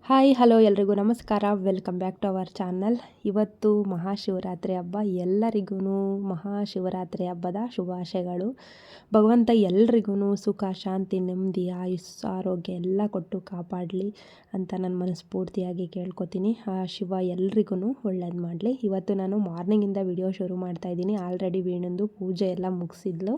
Hi hello ಎಲ್ರಿಗೂ ನಮಸ್ಕಾರ. Welcome back to our channel. ಇವತ್ತು ಮಹಾಶಿವರಾತ್ರಿ ಹಬ್ಬ. ಎಲ್ಲರಿಗೂ ಮಹಾಶಿವರಾತ್ರಿ ಹಬ್ಬದ ಶುಭಾಶಯಗಳು. ಭಗವಂತ ಎಲ್ರಿಗೂ ಸುಖ, ಶಾಂತಿ, ನೆಮ್ಮದಿ, ಆಯುಸ್ಸು, ಆರೋಗ್ಯ ಎಲ್ಲ ಕೊಟ್ಟು ಕಾಪಾಡಲಿ ಅಂತ ನಾನು ಮನಸ್ಫೂರ್ತಿಯಾಗಿ ಕೇಳ್ಕೊತೀನಿ. ಆ ಶಿವ ಎಲ್ರಿಗೂ ಒಳ್ಳೇದು ಮಾಡಲಿ. ಇವತ್ತು ನಾನು ಮಾರ್ನಿಂಗಿಂದ ವಿಡಿಯೋ ಶುರು ಮಾಡ್ತಾಯಿದ್ದೀನಿ. ಆಲ್ರೆಡಿ ವೀಣಂದು ಪೂಜೆ ಎಲ್ಲ ಮುಗಿಸಿದ್ಲು.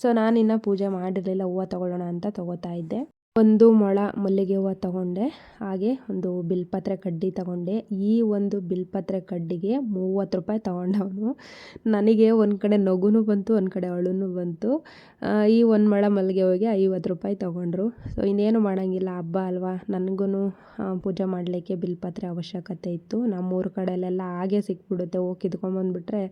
ಸೊ ನಾನಿನ್ನು ಪೂಜೆ ಮಾಡಿರಲಿಲ್ಲ. ಹೂವು ತೊಗೊಳ್ಳೋಣ ಅಂತ ತೊಗೋತಾ ಇದ್ದೆ. ಒಂದು ಮೊಳ ಮಲ್ಲಿಗೆ ಹೂವು ತಗೊಂಡೆ, ಹಾಗೆ ಒಂದು ಬಿಲ್ಪತ್ರೆ ಕಡ್ಡಿ ತಗೊಂಡೆ. ಈ ಒಂದು ಬಿಲ್ಪತ್ರೆ ಕಡ್ಡಿಗೆ 30 ರೂಪಾಯಿ ತಗೊಂಡವನು. ನನಗೆ ಒಂದು ಕಡೆ ನಗುನೂ ಬಂತು, ಒಂದು ಕಡೆ ಅಳುನೂ ಬಂತು. ಈ ಒಂದು ಮೊಳ ಮಲ್ಲಿಗೆ ಹೂವಿಗೆ 50 ರೂಪಾಯಿ ತೊಗೊಂಡ್ರು. ಸೊ ಇನ್ನೇನು ಮಾಡೋಂಗಿಲ್ಲ, ಹಬ್ಬ ಅಲ್ವಾ. ನನಗೂ ಪೂಜೆ ಮಾಡಲಿಕ್ಕೆ ಬಿಲ್ಪತ್ರೆ ಅವಶ್ಯಕತೆ ಇತ್ತು. ನಮ್ಮೂರ ಕಡೆಯಲ್ಲೆಲ್ಲ ಹಾಗೆ ಸಿಕ್ಬಿಡುತ್ತೆ. ಹೋಗಿ ಕಿತ್ಕೊಂಬಂದುಬಿಟ್ರೆ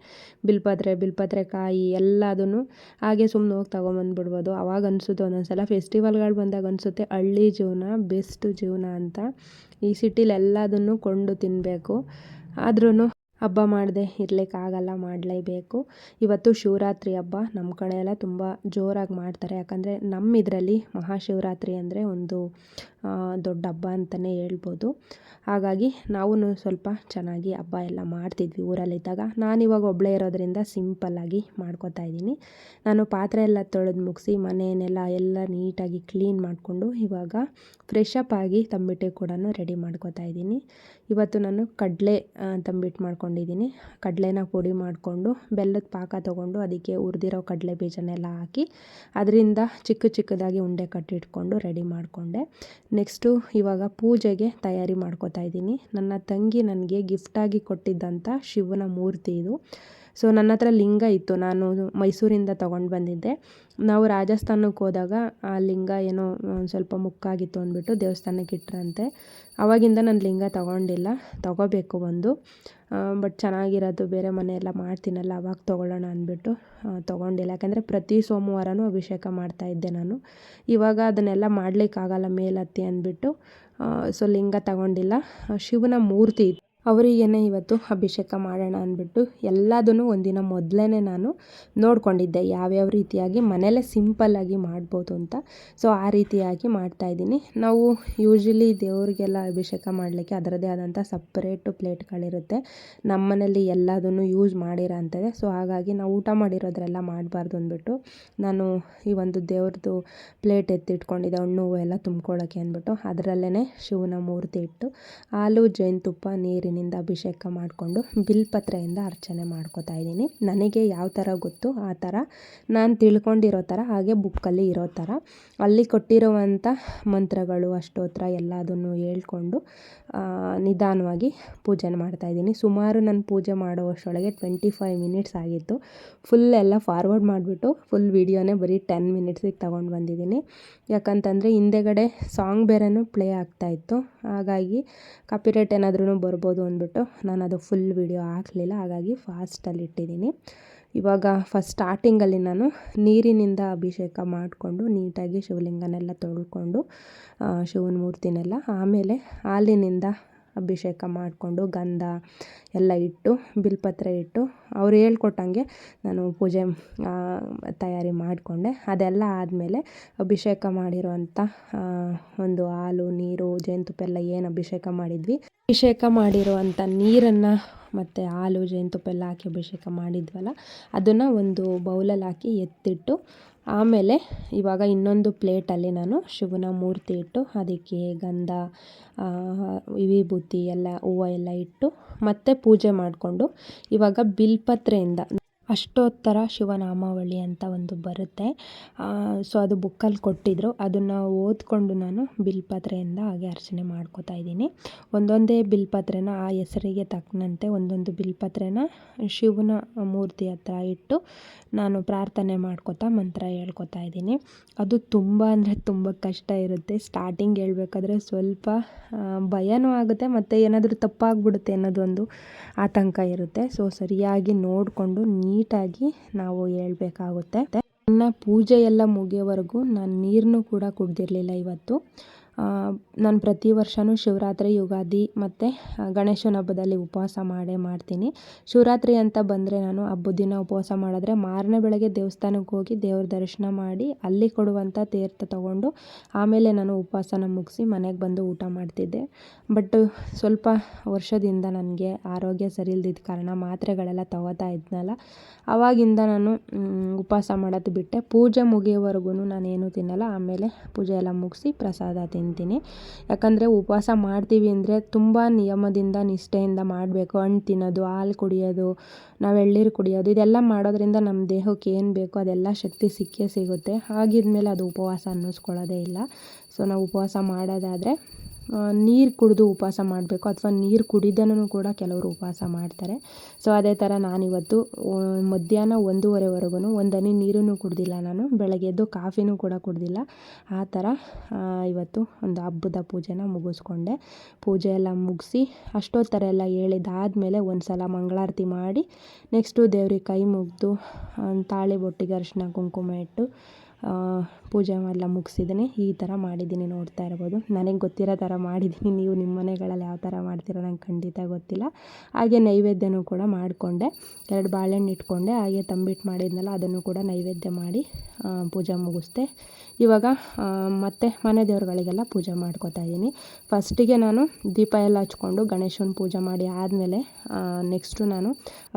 ಬಿಲ್ಪತ್ರೆ ಕಾಯಿ ಎಲ್ಲದನ್ನು ಹಾಗೆ ಸುಮ್ಮನೆ ಹೋಗಿ ತೊಗೊಂಬಂದ್ಬಿಡ್ಬೋದು. ಅವಾಗ ಅನಿಸುತ್ತೆ ಒಂದೊಂದ್ಸಲ ಫೆಸ್ಟಿವಲ್ಗಳು ಬಂದಾಗ ಅನಿಸುತ್ತೆ ಹಳ್ಳಿ ಜೀವನ ಬೆಸ್ಟ್ ಜೀವನ ಅಂತ. ಈ ಸಿಟಿಲಿ ಎಲ್ಲದನ್ನು ಕೊಂಡು ತಿನ್ನಬೇಕು. ಆದ್ರೂ ಹಬ್ಬ ಮಾಡದೆ ಇರಲಿಕ್ಕಾಗಲ್ಲ, ಮಾಡಲೇಬೇಕು. ಇವತ್ತು ಶಿವರಾತ್ರಿ ಹಬ್ಬ. ನಮ್ಮ ಕಡೆ ಎಲ್ಲ ತುಂಬ ಜೋರಾಗಿ ಮಾಡ್ತಾರೆ. ಯಾಕಂದರೆ ನಮ್ಮ ಇದರಲ್ಲಿ ಮಹಾಶಿವರಾತ್ರಿ ಅಂದರೆ ಒಂದು ದೊಡ್ಡ ಹಬ್ಬ ಅಂತಲೇ ಹೇಳ್ಬೋದು. ಹಾಗಾಗಿ ನಾವು ಸ್ವಲ್ಪ ಚೆನ್ನಾಗಿ ಹಬ್ಬ ಎಲ್ಲ ಮಾಡ್ತಿದ್ವಿ ಊರಲ್ಲಿದ್ದಾಗ. ನಾನಿವಾಗ ಒಬ್ಬಳೇ ಇರೋದ್ರಿಂದ ಸಿಂಪಲ್ಲಾಗಿ ಮಾಡ್ಕೋತಾ ಇದ್ದೀನಿ. ನಾನು ಪಾತ್ರೆ ಎಲ್ಲ ತೊಳೆದು ಮುಗಿಸಿ ಮನೆಯನ್ನೆಲ್ಲ ನೀಟಾಗಿ ಕ್ಲೀನ್ ಮಾಡಿಕೊಂಡು ಇವಾಗ ಫ್ರೆಶಪ್ ಆಗಿ ತಂಬಿಟ್ಟು ಕೂಡ ರೆಡಿ ಮಾಡ್ಕೋತಾ ಇದ್ದೀನಿ. ಇವತ್ತು ನಾನು ಕಡಲೆ ತಂಬಿಟ್ಟು ಮಾಡ್ಕೊಂಡಿದ್ದೀನಿ. ಕಡಲೆನ ಪುಡಿ ಮಾಡಿಕೊಂಡು ಬೆಲ್ಲದ ಪಾಕ ತೊಗೊಂಡು ಅದಕ್ಕೆ ಹುರಿದಿರೋ ಕಡಲೆ ಬೀಜನೆಲ್ಲ ಹಾಕಿ ಅದರಿಂದ ಚಿಕ್ಕದಾಗಿ ಉಂಡೆ ಕಟ್ಟಿಟ್ಕೊಂಡು ರೆಡಿ ಮಾಡಿಕೊಂಡೆ. ನೆಕ್ಸ್ಟು ಇವಾಗ ಪೂಜೆಗೆ ತಯಾರಿ ಮಾಡ್ಕೋತಾ ಇದ್ದೀನಿ. ನನ್ನ ತಂಗಿ ನನಗೆ ಗಿಫ್ಟಾಗಿ ಕೊಟ್ಟಿದ್ದಂಥ ಶಿವನ ಮೂರ್ತಿ ಇದು. ಸೊ ನನ್ನ ಹತ್ರ ಲಿಂಗ ಇತ್ತು, ನಾನು ಮೈಸೂರಿಂದ ತೊಗೊಂಡು ಬಂದಿದ್ದೆ. ನಾವು ರಾಜಸ್ಥಾನಕ್ಕೆ ಹೋದಾಗ ಆ ಲಿಂಗ ಏನೋ ಸ್ವಲ್ಪ ಮುಕ್ಕಾಗಿತ್ತು ಅಂದ್ಬಿಟ್ಟು ದೇವಸ್ಥಾನಕ್ಕೆ ಇಟ್ಟರಂತೆ. ಆವಾಗಿಂದ ನಾನು ಲಿಂಗ ತೊಗೊಂಡಿಲ್ಲ, ತೊಗೋಬೇಕು ಒಂದು. ಬಟ್ ಚೆನ್ನಾಗಿರೋದು ಬೇರೆ ಮನೆಯೆಲ್ಲ ಮಾಡ್ತೀನಲ್ಲ, ಅವಾಗ ತೊಗೊಳ್ಳೋಣ ಅಂದ್ಬಿಟ್ಟು ತೊಗೊಂಡಿಲ್ಲ. ಯಾಕಂದರೆ ಪ್ರತಿ ಸೋಮವಾರನೂ ಅಭಿಷೇಕ ಮಾಡ್ತಾಯಿದ್ದೆ ನಾನು. ಇವಾಗ ಅದನ್ನೆಲ್ಲ ಮಾಡಲಿಕ್ಕಾಗಲ್ಲ ಮೇಲತ್ತಿ ಅಂದ್ಬಿಟ್ಟು ಸೊ ಲಿಂಗ ತಗೊಂಡಿಲ್ಲ. ಶಿವನ ಮೂರ್ತಿ ಇತ್ತು, ಅವರಿಗೇನೆ ಇವತ್ತು ಅಭಿಷೇಕ ಮಾಡೋಣ ಅಂದ್ಬಿಟ್ಟು ಎಲ್ಲದನ್ನು ಒಂದಿನ ಮೊದಲೇ ನಾನು ನೋಡ್ಕೊಂಡಿದ್ದೆ ಯಾವ್ಯಾವ ರೀತಿಯಾಗಿ ಮನೇಲೇ ಸಿಂಪಲ್ಲಾಗಿ ಮಾಡ್ಬೋದು ಅಂತ. ಸೊ ಆ ರೀತಿಯಾಗಿ ಮಾಡ್ತಾಯಿದ್ದೀನಿ. ನಾವು ಯೂಶ್ವಲಿ ದೇವರಿಗೆಲ್ಲ ಅಭಿಷೇಕ ಮಾಡಲಿಕ್ಕೆ ಅದರದ್ದೇ ಆದಂಥ ಸಪ್ರೇಟು ಪ್ಲೇಟ್ಗಳಿರುತ್ತೆ. ನಮ್ಮ ಮನೇಲಿ ಎಲ್ಲದನ್ನು ಯೂಸ್ ಮಾಡಿರೋ ಅಂಥದ್ದೇ. ಸೊ ಹಾಗಾಗಿ ನಾವು ಊಟ ಮಾಡಿರೋದ್ರೆಲ್ಲ ಮಾಡಬಾರ್ದು ಅಂದ್ಬಿಟ್ಟು ನಾನು ಈ ಒಂದು ದೇವ್ರದ್ದು ಪ್ಲೇಟ್ ಎತ್ತಿಟ್ಕೊಂಡಿದ್ದೆ, ಹಣ್ಣು ಹೂವು ಎಲ್ಲ ತುಂಬ್ಕೊಳ್ಳೋಕ್ಕೆ ಅಂದ್ಬಿಟ್ಟು. ಅದರಲ್ಲೇ ಶಿವನ ಮೂರ್ತಿ ಇಟ್ಟು ಹಾಲು ಜೇನುತುಪ್ಪ ನೀರಿನಿಂದ ಅಭಿಷೇಕ ಮಾಡಿಕೊಂಡು ಬಿಲ್ಪತ್ರೆಯಿಂದ ಅರ್ಚನೆ ಮಾಡ್ಕೋತಾ ಇದ್ದೀನಿ. ನನಗೆ ಯಾವ ಥರ ಗೊತ್ತು ಆ ಥರ ನಾನು ತಿಳ್ಕೊಂಡಿರೋ ಥರ, ಹಾಗೆ ಬುಕ್ಕಲ್ಲಿ ಇರೋ ಥರ ಅಲ್ಲಿ ಕೊಟ್ಟಿರುವಂಥ ಮಂತ್ರಗಳು ಅಷ್ಟೋತ್ರ ಎಲ್ಲದನ್ನು ಹೇಳ್ಕೊಂಡು ನಿಧಾನವಾಗಿ ಪೂಜೆನ ಮಾಡ್ತಾಯಿದ್ದೀನಿ. ಸುಮಾರು ನಾನು ಪೂಜೆ ಮಾಡೋವಷ್ಟರೊಳಗೆ 25 ಮಿನಿಟ್ಸ್ ಆಗಿತ್ತು. ಫುಲ್ ಎಲ್ಲ ಫಾರ್ವರ್ಡ್ ಮಾಡಿಬಿಟ್ಟು ಫುಲ್ ವೀಡಿಯೋನೇ ಬರೀ 10 ಮಿನಿಟ್ಸಿಗೆ ತೊಗೊಂಡು ಬಂದಿದ್ದೀನಿ. ಯಾಕಂತಂದರೆ ಹಿಂದೆಗಡೆ ಸಾಂಗ್ ಬೇರೆನೂ ಪ್ಲೇ ಆಗ್ತಾಯಿತ್ತು. ಹಾಗಾಗಿ ಕಾಪಿರೈಟ್ ಏನಾದ್ರೂ ಬರ್ಬೋದು ಅಂದ್ಬಿಟ್ಟು ನಾನು ಅದು ಫುಲ್ ವೀಡಿಯೋ ಹಾಕಲಿಲ್ಲ. ಹಾಗಾಗಿ ಫಾಸ್ಟಲ್ಲಿ ಇಟ್ಟಿದ್ದೀನಿ. ಇವಾಗ ಫಸ್ಟ್ ಸ್ಟಾರ್ಟಿಂಗಲ್ಲಿ ನಾನು ನೀರಿನಿಂದ ಅಭಿಷೇಕ ಮಾಡಿಕೊಂಡು ನೀಟಾಗಿ ಶಿವಲಿಂಗನೆಲ್ಲ ತೊಳ್ಕೊಂಡು ಶಿವನ ಮೂರ್ತಿನೆಲ್ಲ, ಆಮೇಲೆ ಹಾಲಿನಿಂದ ಅಭಿಷೇಕ ಮಾಡಿಕೊಂಡು ಗಂಧ ಎಲ್ಲ ಇಟ್ಟು ಬಿಲ್ಪತ್ರೆ ಇಟ್ಟು ಅವ್ರು ಹೇಳ್ಕೊಟ್ಟಂಗೆ ನಾನು ಪೂಜೆ ತಯಾರಿ ಮಾಡಿಕೊಂಡೆ. ಅದೆಲ್ಲ ಆದಮೇಲೆ ಅಭಿಷೇಕ ಮಾಡಿರೋವಂಥ ಒಂದು ಹಾಲು ನೀರು ಜೇನುತುಪ್ಪ ಎಲ್ಲ ಏನು ಅಭಿಷೇಕ ಮಾಡಿದ್ವಿ, ಅಭಿಷೇಕ ಮಾಡಿರುವಂಥ ನೀರನ್ನು ಮತ್ತು ಹಾಲು ಜೇನುತುಪ್ಪ ಎಲ್ಲ ಹಾಕಿ ಅಭಿಷೇಕ ಮಾಡಿದ್ವಲ್ಲ ಅದನ್ನು ಒಂದು ಬೌಲಲ್ಲಿ ಹಾಕಿ ಎತ್ತಿಟ್ಟು, ಆಮೇಲೆ ಇವಾಗ ಇನ್ನೊಂದು ಪ್ಲೇಟಲ್ಲಿ ನಾನು ಶಿವನ ಮೂರ್ತಿ ಇಟ್ಟು ಅದಕ್ಕೆ ಗಂಧ ವಿಭೂತಿ ಎಲ್ಲ ಹೂವು ಎಲ್ಲ ಇಟ್ಟು ಮತ್ತೆ ಪೂಜೆ ಮಾಡಿಕೊಂಡು ಇವಾಗ ಬಿಲ್ಪತ್ರೆಯಿಂದ ಅಷ್ಟೋತ್ತರ ಶಿವನಾಮಾವಳಿ ಅಂತ ಒಂದು ಬರುತ್ತೆ. ಸೊ ಅದು ಬುಕ್ಕಲ್ಲಿ ಕೊಟ್ಟಿದ್ದರು, ಅದನ್ನು ಓದ್ಕೊಂಡು ನಾನು ಬಿಲ್ಪತ್ರೆಯಿಂದ ಹಾಗೆ ಅರ್ಚನೆ ಮಾಡ್ಕೋತಾ ಇದ್ದೀನಿ. ಒಂದೊಂದೇ ಬಿಲ್ಪತ್ರೆನ ಆ ಹೆಸರಿಗೆ ತಕ್ಕಂತೆ ಒಂದೊಂದು ಬಿಲ್ಪತ್ರೆನ ಶಿವನ ಮೂರ್ತಿ ಹತ್ರ ಇಟ್ಟು ನಾನು ಪ್ರಾರ್ಥನೆ ಮಾಡ್ಕೋತಾ ಮಂತ್ರ ಹೇಳ್ಕೊತಾ ಇದ್ದೀನಿ. ಅದು ತುಂಬ ಅಂದರೆ ತುಂಬ ಕಷ್ಟ ಇರುತ್ತೆ. ಸ್ಟಾರ್ಟಿಂಗ್ ಹೇಳ್ಬೇಕಾದ್ರೆ ಸ್ವಲ್ಪ ಭಯನೂ ಆಗುತ್ತೆ, ಮತ್ತು ಏನಾದರೂ ತಪ್ಪಾಗ್ಬಿಡುತ್ತೆ ಅನ್ನೋದೊಂದು ಆತಂಕ ಇರುತ್ತೆ. ಸೊ ಸರಿಯಾಗಿ ನೋಡಿಕೊಂಡು ನೀಟಾಗಿ ನಾವು ಹೇಳ್ಬೇಕಾಗುತ್ತೆ. ನನ್ನ ಪೂಜೆ ಎಲ್ಲ ಮುಗಿಯೋವರೆಗೂ ನಾನು ನೀರನ್ನು ಕೂಡ ಕುಡ್ದಿರಲಿಲ್ಲ ಇವತ್ತು. ನಾನು ಪ್ರತಿ ವರ್ಷವೂ ಶಿವರಾತ್ರಿ, ಯುಗಾದಿ ಮತ್ತು ಗಣೇಶನ ಹಬ್ಬದಲ್ಲಿ ಉಪವಾಸ ಮಾಡೇ ಮಾಡ್ತೀನಿ. ಶಿವರಾತ್ರಿ ಅಂತ ಬಂದರೆ ನಾನು ಹಬ್ಬದ ದಿನ ಉಪವಾಸ ಮಾಡಿದ್ರೆ ಮಾರನೇ ಬೆಳಗ್ಗೆ ದೇವಸ್ಥಾನಕ್ಕೆ ಹೋಗಿ ದೇವ್ರ ದರ್ಶನ ಮಾಡಿ ಅಲ್ಲಿ ಕೊಡುವಂಥ ತೀರ್ಥ ತೊಗೊಂಡು ಆಮೇಲೆ ನಾನು ಉಪವಾಸನ ಮುಗಿಸಿ ಮನೆಗೆ ಬಂದು ಊಟ ಮಾಡ್ತಿದ್ದೆ. ಬಟ್ ಸ್ವಲ್ಪ ವರ್ಷದಿಂದ ನನಗೆ ಆರೋಗ್ಯ ಸರಿ ಇಲ್ದಿದ್ದ ಕಾರಣ ಮಾತ್ರೆಗಳೆಲ್ಲ ತಗೋತಾ ಇದ್ನಲ್ಲ, ಆವಾಗಿಂದ ನಾನು ಉಪವಾಸ ಮಾಡೋದು ಬಿಟ್ಟೆ. ಪೂಜೆ ಮುಗಿಯೋವರೆಗೂ ನಾನೇನು ತಿನ್ನಲ್ಲ. ಆಮೇಲೆ ಪೂಜೆ ಎಲ್ಲ ಮುಗಿಸಿ ಪ್ರಸಾದ ತಿಂತೀನಿ. ಯಾಕಂದರೆ ಉಪವಾಸ ಮಾಡ್ತೀವಿ ಅಂದರೆ ತುಂಬ ನಿಯಮದಿಂದ ನಿಷ್ಠೆಯಿಂದ ಮಾಡಬೇಕು. ಹಣ್ಣು ತಿನ್ನೋದು, ಹಾಲು ಕುಡಿಯೋದು, ನಾವು ಎಳ್ನೀರು ಕುಡಿಯೋದು, ಇದೆಲ್ಲ ಮಾಡೋದ್ರಿಂದ ನಮ್ಮ ದೇಹಕ್ಕೆ ಏನು ಬೇಕೋ ಅದೆಲ್ಲ ಶಕ್ತಿ ಸಿಕ್ಕೇ ಸಿಗುತ್ತೆ. ಹಾಗಿದ್ಮೇಲೆ ಅದು ಉಪವಾಸ ಅನ್ನಿಸ್ಕೊಳ್ಳೋದೇ ಇಲ್ಲ. ಸೊ ನಾವು ಉಪವಾಸ ಮಾಡೋದಾದರೆ ನೀರು ಕುಡಿದು ಉಪವಾಸ ಮಾಡಬೇಕು, ಅಥವಾ ನೀರು ಕುಡಿದೇನೂ ಕೂಡ ಕೆಲವರು ಉಪವಾಸ ಮಾಡ್ತಾರೆ. ಸೊ ಅದೇ ಥರ ನಾನಿವತ್ತು ಮಧ್ಯಾಹ್ನ 1:30ವರೆಗೂ ಒಂದು ಹನಿ ನೀರನ್ನು ಕುಡ್ದಿಲ್ಲ. ನಾನು ಬೆಳಗ್ಗೆ ಎದ್ದು ಕಾಫಿನೂ ಕೂಡ ಕುಡ್ದಿಲ್ಲ. ಆ ಥರ ಇವತ್ತು ಒಂದು ಹಬ್ಬದ ಪೂಜೆನ ಮುಗಿಸ್ಕೊಂಡೆ. ಪೂಜೆ ಎಲ್ಲ ಮುಗಿಸಿ ಅಷ್ಟೊತ್ತರ ಹೇಳಿದಾದಮೇಲೆ ಒಂದು ಸಲ ಮಂಗಳಾರತಿ ಮಾಡಿ ನೆಕ್ಸ್ಟು ದೇವ್ರಿಗೆ ಕೈ ಮುಗಿದು ತಾಳಿ ಬೊಟ್ಟಿಗೆ ಅರಿಶಿನ ಕುಂಕುಮ ಇಟ್ಟು ಪೂಜೆ ಎಲ್ಲ ಮುಗಿಸಿದ್ದೀನಿ. ಈ ಥರ ಮಾಡಿದ್ದೀನಿ, ನೋಡ್ತಾ ಇರ್ಬೋದು. ನನಗೆ ಗೊತ್ತಿರೋ ಥರ ಮಾಡಿದ್ದೀನಿ. ನೀವು ನಿಮ್ಮ ಮನೆಗಳಲ್ಲಿ ಯಾವ ಥರ ಮಾಡ್ತೀರೋ ನಂಗೆ ಖಂಡಿತ ಗೊತ್ತಿಲ್ಲ. ಹಾಗೆ ನೈವೇದ್ಯನೂ ಕೂಡ ಮಾಡಿಕೊಂಡೆ. 2 ಬಾಳೆಹಣ್ಣು ಇಟ್ಕೊಂಡೆ. ಹಾಗೆ ತಂಬಿಟ್ಟು ಮಾಡಿದ್ನಲ್ಲ ಅದನ್ನು ಕೂಡ ನೈವೇದ್ಯ ಮಾಡಿ ಪೂಜೆ ಮುಗಿಸ್ದೆ. ಇವಾಗ ಮತ್ತೆ ಮನೆ ದೇವ್ರುಗಳಿಗೆಲ್ಲ ಪೂಜೆ ಮಾಡ್ಕೊತಾ ಇದ್ದೀನಿ. ಫಸ್ಟಿಗೆ ನಾನು ದೀಪ ಎಲ್ಲ ಹಚ್ಕೊಂಡು ಗಣೇಶನ ಪೂಜೆ ಮಾಡಿ ಆದಮೇಲೆ ನೆಕ್ಸ್ಟು ನಾನು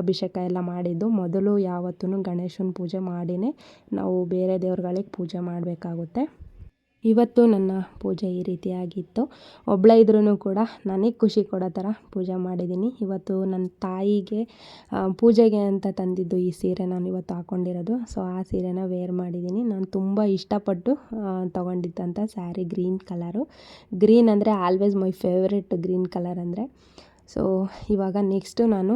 ಅಭಿಷೇಕ ಎಲ್ಲ ಮಾಡಿದ್ದು. ಮೊದಲು ಯಾವತ್ತೂ ಗಣೇಶನ ಪೂಜೆ ಮಾಡಿಯೇ ನಾವು ಬೇರೆ ದೇವ್ರುಗಳಿಗೆ ಪೂಜೆ ಮಾಡಬೇಕಾಗುತ್ತೆ. ಇವತ್ತು ನನ್ನ ಪೂಜೆ ಈ ರೀತಿಯಾಗಿತ್ತು. ಒಬ್ಬಳೇ ಇದ್ರೂ ಕೂಡ ನನಗೆ ಖುಷಿ ಕೊಡೋ ಥರ ಪೂಜೆ ಮಾಡಿದ್ದೀನಿ. ಇವತ್ತು ನನ್ನ ತಾಯಿಗೆ ಪೂಜೆಗೆ ಅಂತ ತಂದಿದ್ದು ಈ ಸೀರೆ ನಾನು ಇವತ್ತು ಹಾಕ್ಕೊಂಡಿರೋದು. ಸೊ ಆ ಸೀರೆನ ವೇರ್ ಮಾಡಿದ್ದೀನಿ. ನಾನು ತುಂಬ ಇಷ್ಟಪಟ್ಟು ತೊಗೊಂಡಿದ್ದಂಥ ಸ್ಯಾರಿ ಗ್ರೀನ್ ಕಲರು. ಗ್ರೀನ್ ಅಂದರೆ always my favourite green colour ಅಂದರೆ. ಸೊ ಇವಾಗ ನೆಕ್ಸ್ಟು ನಾನು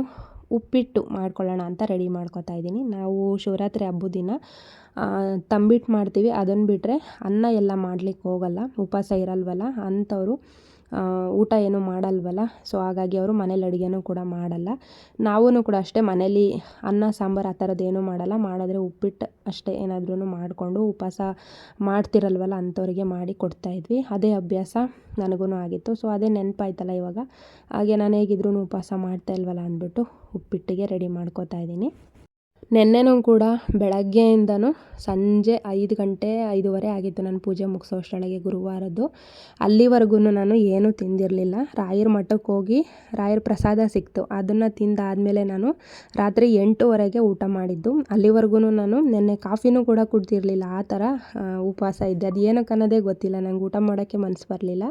ಉಪ್ಪಿಟ್ಟು ಮಾಡ್ಕೊಳ್ಳೋಣ ಅಂತ ರೆಡಿ ಮಾಡ್ಕೊತಾ ಇದ್ದೀನಿ. ನಾವು ಶಿವರಾತ್ರಿ ಹಬ್ಬದ ದಿನ ತಂಬಿಟ್ಟು ಮಾಡ್ತೀವಿ. ಅದನ್ನು ಬಿಟ್ಟರೆ ಅನ್ನ ಎಲ್ಲ ಮಾಡಲಿಕ್ಕೆ ಹೋಗಲ್ಲ, ಉಪವಾಸ ಇರಲ್ವಲ್ಲ ಅಂಥವರು, ಊಟ ಏನೂ ಮಾಡಲ್ವಲ್ಲ. ಸೊ ಹಾಗಾಗಿ ಅವರು ಮನೇಲಿ ಅಡುಗೆನೂ ಕೂಡ ಮಾಡಲ್ಲ. ನಾವೂ ಕೂಡ ಅಷ್ಟೇ ಮನೇಲಿ ಅನ್ನ ಸಾಂಬಾರು ಆ ಥರದ್ದು ಏನೂ ಮಾಡಲ್ಲ. ಮಾಡಿದ್ರೆ ಉಪ್ಪಿಟ್ಟು ಅಷ್ಟೇ ಏನಾದ್ರೂ ಮಾಡಿಕೊಂಡು ಉಪವಾಸ ಮಾಡ್ತಿರಲ್ವಲ್ಲ ಅಂಥವ್ರಿಗೆ ಮಾಡಿ ಕೊಡ್ತಾಯಿದ್ವಿ. ಅದೇ ಅಭ್ಯಾಸ ನನಗೂ ಆಗಿತ್ತು. ಸೊ ಅದೇ ನೆನಪಾಯ್ತಲ್ಲ ಇವಾಗ. ಹಾಗೆ ನಾನು ಹೇಗಿದ್ರೂ ಉಪವಾಸ ಮಾಡ್ತಾ ಇಲ್ವಲ್ಲ ಅಂದ್ಬಿಟ್ಟು ಉಪ್ಪಿಟ್ಟಿಗೆ ರೆಡಿ ಮಾಡ್ಕೊತಾ ಇದ್ದೀನಿ. ನೆನ್ನೆನೂ ಕೂಡ ಬೆಳಗ್ಗೆಯಿಂದನೂ ಸಂಜೆ 5 ಗಂಟೆ 5:15 ಆಗಿತ್ತು ನಾನು ಪೂಜೆ ಮುಗಿಸೋ ಅಷ್ಟರೊಳಗೆ, ಗುರುವಾರದ್ದು. ಅಲ್ಲಿವರೆಗೂ ನಾನು ಏನೂ ತಿಂದಿರಲಿಲ್ಲ. ರಾಯರ ಮಠಕ್ಕೆ ಹೋಗಿ ರಾಯರ ಪ್ರಸಾದ ಸಿಕ್ತು, ಅದನ್ನು ತಿಂದಾದಮೇಲೆ ನಾನು ರಾತ್ರಿ 8:00ವರೆಗೆ ಊಟ ಮಾಡಿದ್ದು. ಅಲ್ಲಿವರೆಗೂ ನಾನು ನೆನ್ನೆ ಕಾಫಿನೂ ಕೂಡ ಕುಡ್ದಿರಲಿಲ್ಲ. ಆ ಥರ ಉಪವಾಸ ಇದ್ದೆ. ಅದು ಏನಕ್ಕೆ ಅನ್ನೋದೇ ಗೊತ್ತಿಲ್ಲ, ನಂಗೆ ಊಟ ಮಾಡೋಕ್ಕೆ ಮನಸ್ಸು ಬರಲಿಲ್ಲ.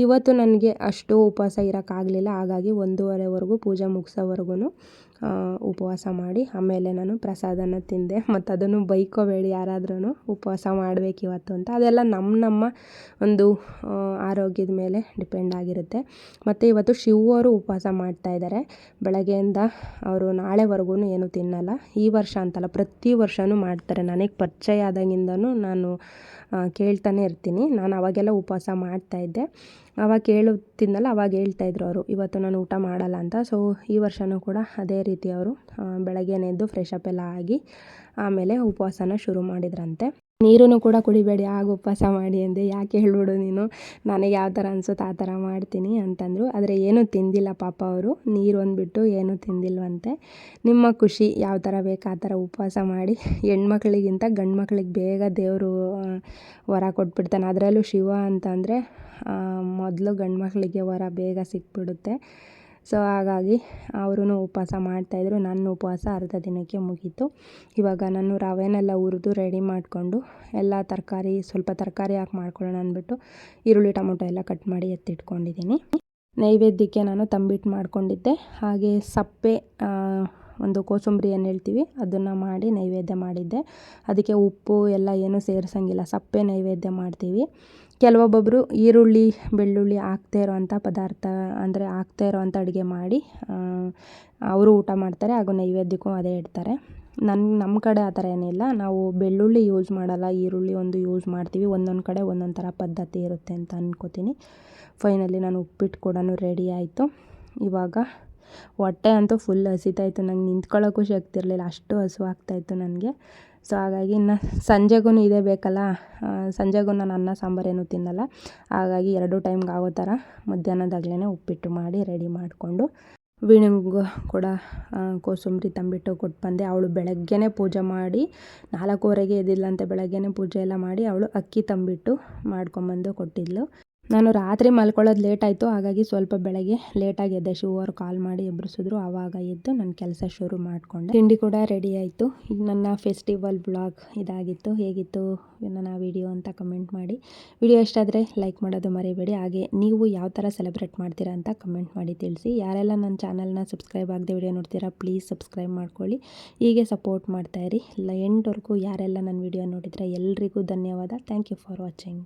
ಇವತ್ತು ನನಗೆ ಅಷ್ಟು ಉಪವಾಸ ಇರೋಕ್ಕಾಗಲಿಲ್ಲ. ಹಾಗಾಗಿ 1:30ವರೆಗೂ ಪೂಜೆ ಮುಗಿಸೋವರೆಗೂ ಉಪವಾಸ ಮಾಡಿ ಆಮೇಲೆ ನಾನು ಪ್ರಸಾದನ ತಿಂದೆ. ಮತ್ತು ಅದನ್ನು ಬೈಕೋಬೇಡಿ ಯಾರಾದ್ರೂ, ಉಪವಾಸ ಮಾಡಬೇಕಿವತ್ತು ಅಂತ. ಅದೆಲ್ಲ ನಮ್ಮ ಒಂದು ಆರೋಗ್ಯದ ಮೇಲೆ ಡಿಪೆಂಡ್ ಆಗಿರುತ್ತೆ. ಮತ್ತು ಇವತ್ತು ಶಿವರು ಉಪವಾಸ ಮಾಡ್ತಾಯಿದ್ದಾರೆ. ಬೆಳಗ್ಗೆಯಿಂದ ಅವರು ನಾಳೆವರೆಗೂ ಏನೂ ತಿನ್ನಲ್ಲ. ಈ ವರ್ಷ ಅಂತಲ್ಲ, ಪ್ರತಿ ವರ್ಷವೂ ಮಾಡ್ತಾರೆ. ನನಗೆ ಪರಿಚಯ ಆದಾಗಿಂದನೂ ನಾನು ಕೇಳ್ತಾನೆ ಇರ್ತೀನಿ. ನಾನು ಅವಾಗೆಲ್ಲ ಉಪವಾಸ ಮಾಡ್ತಾಯಿದ್ದೆ. ಅವಾಗ ಕೇಳುತ್ತಿದ್ನಲ್ಲ, ಅವಾಗ ಹೇಳ್ತಾಯಿದ್ರು ಅವರು ಇವತ್ತು ನಾನು ಊಟ ಮಾಡಲ್ಲ ಅಂತ. ಸೊ ಈ ವರ್ಷವೂ ಕೂಡ ಅದೇ ರೀತಿ ಅವರು ಬೆಳಗ್ಗೆನೇ ಎದ್ದು ಫ್ರೆಶ್ ಅಪ್ ಎಲ್ಲ ಆಗಿ ಆಮೇಲೆ ಉಪವಾಸನ ಶುರು ಮಾಡಿದ್ರಂತೆ. ನೀರೂ ಕೂಡ ಕುಡಿಬೇಡಿ ಆಗ ಉಪವಾಸ ಮಾಡಿ ಅಂದೆ. ಯಾಕೆ ಹೇಳ್ಬಿಡು ನೀನು, ನನಗೆ ಯಾವ ಥರ ಅನಿಸುತ್ತೆ ಆ ಥರ ಮಾಡ್ತೀನಿ ಅಂತಂದರು. ಆದರೆ ಏನೂ ತಿಂದಿಲ್ಲ ಪಾಪ ಅವರು, ನೀರು ಅಂದ್ಬಿಟ್ಟು ಏನೂ ತಿಂದಿಲ್ವಂತೆ. ನಿಮ್ಮ ಖುಷಿ, ಯಾವ ಥರ ಬೇಕು ಆ ಥರ ಉಪವಾಸ ಮಾಡಿ. ಹೆಣ್ಮಕ್ಳಿಗಿಂತ ಗಂಡು ಮಕ್ಳಿಗೆ ಬೇಗ ದೇವರು ವರ ಕೊಟ್ಬಿಡ್ತಾನೆ. ಅದರಲ್ಲೂ ಶಿವ ಅಂತಂದರೆ ಮೊದಲು ಗಂಡು ಮಕ್ಕಳಿಗೆ ವರ ಬೇಗ ಸಿಕ್ಬಿಡುತ್ತೆ. ಸೊ ಹಾಗಾಗಿ ಅವರೂ ಉಪವಾಸ ಮಾಡ್ತಾಯಿದ್ರು. ನನ್ನ ಉಪವಾಸ ಅರ್ಧ ದಿನಕ್ಕೆ ಮುಗೀತು. ಇವಾಗ ನಾನು ರವೆನೆಲ್ಲ ಹುರಿದು ರೆಡಿ ಮಾಡಿಕೊಂಡು ಎಲ್ಲ ತರಕಾರಿ, ಸ್ವಲ್ಪ ತರಕಾರಿ ಹಾಕಿ ಮಾಡ್ಕೊಳ್ಳೋಣ ಅಂದ್ಬಿಟ್ಟು ಈರುಳ್ಳಿ ಟೊಮೊಟೊ ಎಲ್ಲ ಕಟ್ ಮಾಡಿ ಎತ್ತಿಟ್ಕೊಂಡಿದ್ದೀನಿ. ನೈವೇದ್ಯಕ್ಕೆ ನಾನು ತಂಬಿಟ್ಟು ಮಾಡ್ಕೊಂಡಿದ್ದೆ. ಹಾಗೆ ಸಪ್ಪೆ ಒಂದು ಕೋಸಂಬರಿ ಏನು ಹೇಳ್ತೀವಿ ಅದನ್ನು ಮಾಡಿ ನೈವೇದ್ಯ ಮಾಡಿದ್ದೆ. ಅದಕ್ಕೆ ಉಪ್ಪು ಎಲ್ಲ ಏನೂ ಸೇರಿಸಂಗಿಲ್ಲ, ಸಪ್ಪೆ ನೈವೇದ್ಯ ಮಾಡ್ತೀವಿ. ಕೆಲವೊಬ್ಬೊಬ್ಬರು ಈರುಳ್ಳಿ ಬೆಳ್ಳುಳ್ಳಿ ಹಾಕ್ದೇ ಇರೋವಂಥ ಪದಾರ್ಥ ಅಂದರೆ ಹಾಕ್ದೇ ಇರೋವಂಥ ಅಡುಗೆ ಮಾಡಿ ಅವರು ಊಟ ಮಾಡ್ತಾರೆ, ಹಾಗೂ ನೈವೇದ್ಯಕ್ಕೂ ಅದೇ ಇಡ್ತಾರೆ. ನಮ್ಮ ಕಡೆ ಆ ಥರ ಏನಿಲ್ಲ. ನಾವು ಬೆಳ್ಳುಳ್ಳಿ ಯೂಸ್ ಮಾಡಲ್ಲ, ಈರುಳ್ಳಿ ಒಂದು ಯೂಸ್ ಮಾಡ್ತೀವಿ. ಒಂದೊಂದು ಕಡೆ ಒಂದೊಂದು ಥರ ಪದ್ಧತಿ ಇರುತ್ತೆ ಅಂತ ಅಂದ್ಕೋತೀನಿ. ಫೈನಲಿ ನಾನು ಉಪ್ಪಿಟ್ಟು ಕೂಡ ರೆಡಿ ಆಯಿತು. ಇವಾಗ ಹೊಟ್ಟೆ ಅಂತೂ ಫುಲ್ ಹಸಿತಾಯಿತ್ತು. ನಂಗೆ ನಿಂತ್ಕೊಳ್ಳೋಕ್ಕೂ ಶಕ್ತಿ ಇರಲಿಲ್ಲ, ಅಷ್ಟು ಹಸಿವಾಗ್ತಾಯಿತ್ತು ನನಗೆ. ಸೊ ಹಾಗಾಗಿ ಇನ್ನು ಸಂಜೆಗೂ ಇದೇ ಬೇಕಲ್ಲ, ಸಂಜೆಗೂ ನಾನು ಅನ್ನ ಸಾಂಬಾರೇನು ತಿನ್ನಲ್ಲ. ಹಾಗಾಗಿ 2 ಟೈಮ್ಗೆ ಆಗೋ ಥರ ಮಧ್ಯಾಹ್ನದಾಗಲೇ ಉಪ್ಪಿಟ್ಟು ಮಾಡಿ ರೆಡಿ ಮಾಡಿಕೊಂಡು ವೀಣಂಗೂ ಕೂಡ ಕೋಸಂಬರಿ ತಂಬಿಟ್ಟು ಕೊಟ್ಟು ಬಂದೆ. ಅವಳು ಬೆಳಗ್ಗೆನೇ ಪೂಜೆ ಮಾಡಿ 4:15ಗೆ ಎದ್ದಿಲ್ಲಂತೆ. ಬೆಳಗ್ಗೆನೇ ಪೂಜೆ ಎಲ್ಲ ಮಾಡಿ ಅವಳು ಅಕ್ಕಿ ತಂಬಿಟ್ಟು ಮಾಡ್ಕೊಂಬಂದು ಕೊಟ್ಟಿದ್ಲು. ನಾನು ರಾತ್ರಿ ಮಲ್ಕೊಳ್ಳೋದು ಲೇಟ್ ಆಯಿತು, ಹಾಗಾಗಿ ಸ್ವಲ್ಪ ಬೆಳಗ್ಗೆ ಲೇಟಾಗಿ ಎದ್ದೆ. ಶಿವರು ಕಾಲ್ ಮಾಡಿ ಎಬ್ಬರಿಸಿದ್ರು, ಆವಾಗ ಎದ್ದು ನನ್ನ ಕೆಲಸ ಶುರು ಮಾಡಿಕೊಂಡೆ. ತಿಂಡಿ ಕೂಡ ರೆಡಿ ಆಯಿತು. ಈಗ ನನ್ನ ಫೆಸ್ಟಿವಲ್ ಬ್ಲಾಗ್ ಇದಾಗಿತ್ತು. ಹೇಗಿತ್ತು ನನ್ನ ವಿಡಿಯೋ ಅಂತ ಕಮೆಂಟ್ ಮಾಡಿ. ವಿಡಿಯೋ ಇಷ್ಟ ಆದರೆ ಲೈಕ್ ಮಾಡೋದು ಮರಿಬೇಡಿ. ಹಾಗೆ ನೀವು ಯಾವ ಥರ ಸೆಲೆಬ್ರೇಟ್ ಮಾಡ್ತೀರಾ ಅಂತ ಕಮೆಂಟ್ ಮಾಡಿ ತಿಳಿಸಿ. ಯಾರೆಲ್ಲ ನನ್ನ ಚಾನಲ್ನ ಸಬ್ಸ್ಕ್ರೈಬ್ ಆಗದೆ ವಿಡಿಯೋ ನೋಡ್ತೀರಾ ಪ್ಲೀಸ್ ಸಬ್ಸ್ಕ್ರೈಬ್ ಮಾಡ್ಕೊಳ್ಳಿ. ಹೀಗೆ ಸಪೋರ್ಟ್ ಮಾಡ್ತಾಯಿರಿ. ಎಂಡ್ವರೆಗೂ ಯಾರೆಲ್ಲ ನನ್ನ ವಿಡಿಯೋ ನೋಡಿದರೆ ಎಲ್ರಿಗೂ ಧನ್ಯವಾದ. Thank you for watching.